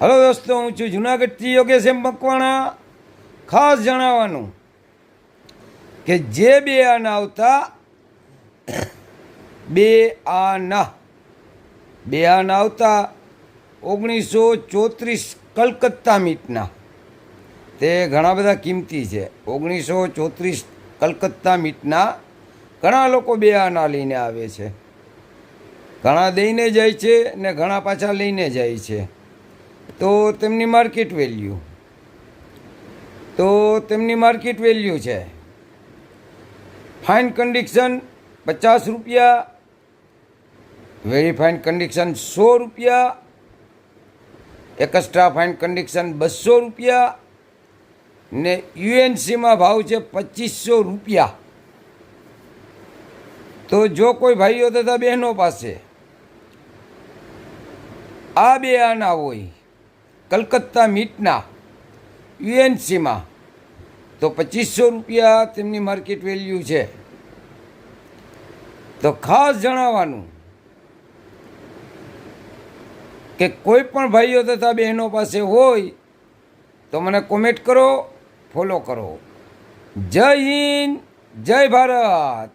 Hello દોસ્તો, હું છું જુનાગઢથી યોગેશ એમ મકવાણા. ખાસ જણાવવાનું કે જે બે આના આવતા, બે આના આવતા 1934 કલકત્તા મીટના, તે ઘણા બધા કિંમતી છે. 1934 કલકત્તા મીટના ઘણા લોકો બે આના લઈને આવે છે. ઘણા દઈને જાય છે ને ઘણા પાછા લઈને જાય છે. તો તેમની માર્કેટ વેલ્યુ છે ફાઇન કન્ડિશન 50 રૂપિયા, વેરી ફાઇન કન્ડિશન 100 રૂપિયા, એક્સ્ટ્રા ફાઇન કન્ડિશન 200 રૂપિયા ને યુએનસીમાં ભાવ છે 2500 રૂપિયા. તો જો કોઈ ભાઈઓ તથા બહેનો પાસે આ બે આના હોય કલકત્તા મીટના યુએનસીમાં, તો 2500 રૂપિયા તેમની માર્કેટ વેલ્યુ છે. તો ખાસ જણાવવાનું કે કોઈ પણ ભાઈઓ તથા બહેનો પાસે હોય તો મને કોમેન્ટ કરો, ફોલો કરો. જય હિન્દ, જય ભારત.